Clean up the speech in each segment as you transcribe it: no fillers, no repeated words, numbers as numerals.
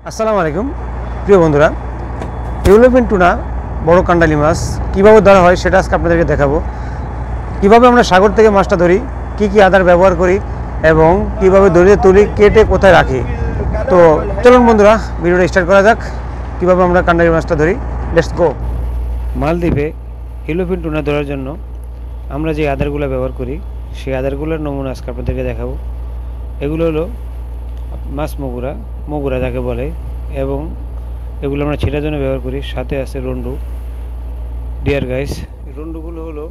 আসসালামু আলাইকুম প্রিয় বন্ধুরা, ইউরোপিয়ান টুনা বড় কান্ডালি মাছ কীভাবে ধরা হয় সেটা আজকে আপনাদেরকে দেখাবো। কীভাবে আমরা সাগর থেকে মাছটা ধরি, কি কি আদার ব্যবহার করি এবং কিভাবে ধরে তুলি, কেটে কোথায় রাখি। তো চলুন বন্ধুরা, ভিডিওটা স্টার্ট করা যাক। কীভাবে আমরা কান্ডালি মাছটা ধরি, লেটস গো। মালদ্বীপে ইউরোপিয়ান টুনা ধরার জন্য আমরা যে আদারগুলো ব্যবহার করি সেই আদারগুলোর নমুনা আজকে আপনাদেরকে দেখাবো। এগুলো হলো মাছ মগুরা যাকে বলে, এবং এগুলো আমরা ছেটার জন্য ব্যবহার করি। সাথে আছে রন্ডু, ডিয়ার গাইস। রন্ডুগুলো হলো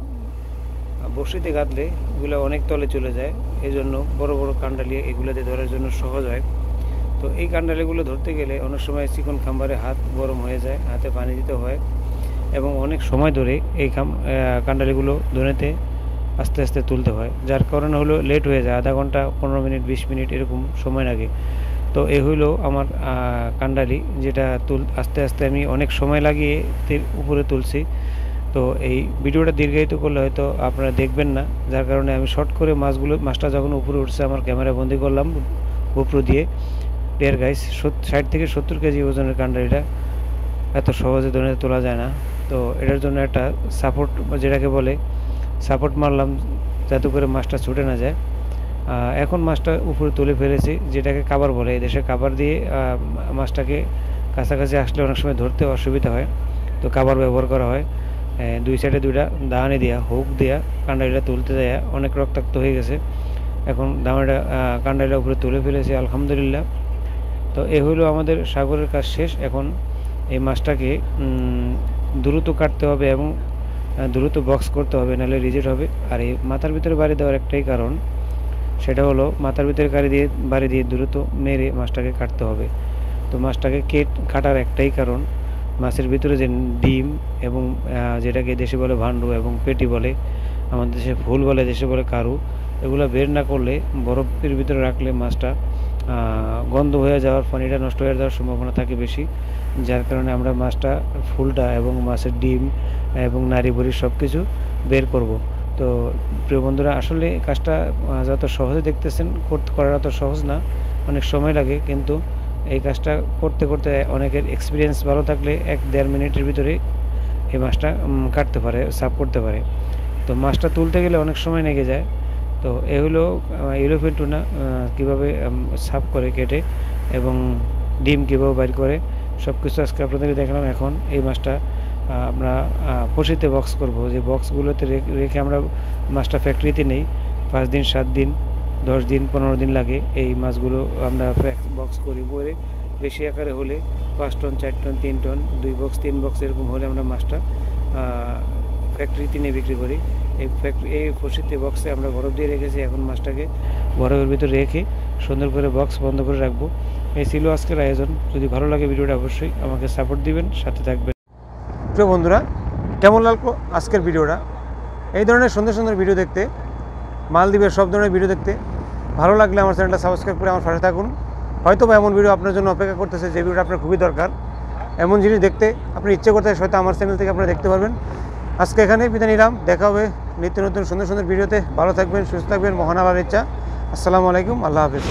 বড়শিতে গাঁথলে এগুলো অনেক তলে চলে যায়, এই জন্য বড় বড় কান্ডালি এগুলোতে ধরার জন্য সহজ হয়। তো এই কান্ডালিগুলো ধরতে গেলে অনেক সময় চিকন খাম্বারে হাত গরম হয়ে যায়, হাতে পানি দিতে হয় এবং অনেক সময় ধরে এই কান্ডালিগুলো ধরেতে আস্তে আস্তে তুলতে হয়, যার কারণে হলো লেট হয়ে যায়, আধা ঘন্টা 15 মিনিট 20 মিনিট এরকম সময় লাগে। তো এই হইলো আমার কান্ডালি, যেটা আস্তে আস্তে আমি অনেক সময় লাগিয়ে উপরে তুলছি। তো এই ভিডিওটা দীর্ঘায়িত করলে হয়তো আপনারা দেখবেন না, যার কারণে আমি শর্ট করে মাছটা যখন উপরে উঠছে আমার ক্যামেরা বন্দি করলাম গোপ্রো দিয়ে। ডিয়ার গাইস, 60 থেকে 70 কেজি ওজনের কান্ডালিটা এত সহজে ধরে তোলা যায় না। তো এটার জন্য একটা সাপোর্ট, যেটাকে বলে সাপোর্ট মারলাম যাতে করে মাছটা ছুটে না যায়। এখন মাছটা উপরে তুলে ফেলেছি, যেটাকে কাবার বলে, এদেশে কাবার দিয়ে মাছটাকে কাছাকাছি আসলে অনেক সময় ধরতে অসুবিধা হয়, তো কাবার ব্যবহার করা হয়। দুই সাইডে দুইটা দাঁড়ানি দেওয়া, হুক দেওয়া কান্ডালিটা তুলতে যায়, অনেক রক্তাক্ত হয়ে গেছে। এখন দাঁড়াটা কান্ডালিটা উপরে তুলে ফেলেছি আলহামদুলিল্লাহ। তো এ হলো আমাদের সাগরের কাজ শেষ। এখন এই মাছটাকে দ্রুত কাটতে হবে এবং দ্রুত বক্স করতে হবে, নাহলে রিজেক্ট হবে। আর এই মাথার ভিতরে বাড়ি দেওয়ার একটাই কারণ, সেটা হলো মাথার ভিতরে বাড়ি দিয়ে দ্রুত মেরে মাছটাকে কাটতে হবে। তো মাছটাকে কাটার একটাই কারণ, মাছের ভিতরে যে ডিম এবং যেটাকে দেশে বলে ভান্ডু এবং পেটি বলে, আমাদের দেশে ফুল বলে, দেশে বলে কারু, এগুলো বের না করলে বরফের ভিতরে রাখলে মাছটা গন্ধ হয়ে যাওয়ার, পানিটা নষ্ট হয়ে যাওয়ার সম্ভাবনা থাকে বেশি। যার কারণে আমরা মাছটা ফুলটা এবং মাছের ডিম এবং নাড়ি ভুড়ি সব কিছু বের করব। তো প্রিয় বন্ধুরা, আসলে কাজটা যত সহজে দেখতেছেন করা অত সহজ না, অনেক সময় লাগে, কিন্তু এই কাজটা করতে করতে অনেকের এক্সপিরিয়েন্স ভালো থাকলে 1-1.5 মিনিটের ভিতরে এই মাছটা কাটতে পারে, সাফ করতে পারে। তো মাছটা তুলতে গেলে অনেক সময় লেগে যায়। তো এ হলো ইউরোপিয়ান টুনা কীভাবে সাফ করে কেটে এবং ডিম কীভাবে বাইর করে, সব কিছু আজকে আপনাদেরকে দেখালাম। এখন এই মাছটা আমরা পশিতে বক্স করব, যে বক্সগুলোতে রেখে আমরা মাছটা ফ্যাক্টরিতে নেই। 5 দিন 7 দিন 10 দিন 15 দিন লাগে এই মাছগুলো আমরা বক্স করি। বলে বেশি আকারে হলে 5 ton 4 ton 3 ton 2 box 3 box এরকম হলে আমরা মাছটা ফ্যাক্টরিতে নিয়ে বিক্রি করি। এই পশিতে বক্সে আমরা বরফ দিয়ে রেখেছি। এখন মাছটাকে বরফের ভিতরে রেখে সুন্দর করে বক্স বন্ধ করে রাখবো। এই ছিল আজকের আয়োজন। যদি ভালো লাগে ভিডিওটা অবশ্যই আমাকে সাপোর্ট দিবেন, সাথে থাকবেন। প্রিয় বন্ধুরা, কেমন লাগলো আজকের ভিডিওটা? এই ধরনের সুন্দর সুন্দর ভিডিও দেখতে, মালদ্বীপের সব ধরনের ভিডিও দেখতে ভালো লাগলে আমার চ্যানেলটা সাবস্ক্রাইব করে আমার পাশে থাকুন। হয়তো বা এমন ভিডিও আপনার জন্য অপেক্ষা করতেছে যে ভিডিওটা আপনার খুবই দরকার। এমন জিনিস দেখতে আপনি ইচ্ছে করতে হয়তো আমার চ্যানেল থেকে আপনারা দেখতে পারবেন। আজকে এখানে বিদায় নিলাম, দেখা হবে নিত্য নতুন সুন্দর সুন্দর ভিডিওতে। ভালো থাকবেন, সুস্থ থাকবেন, মহান আল্লাহর ইচ্ছা। আসসালামু আলাইকুম, আল্লাহ হাফেজ।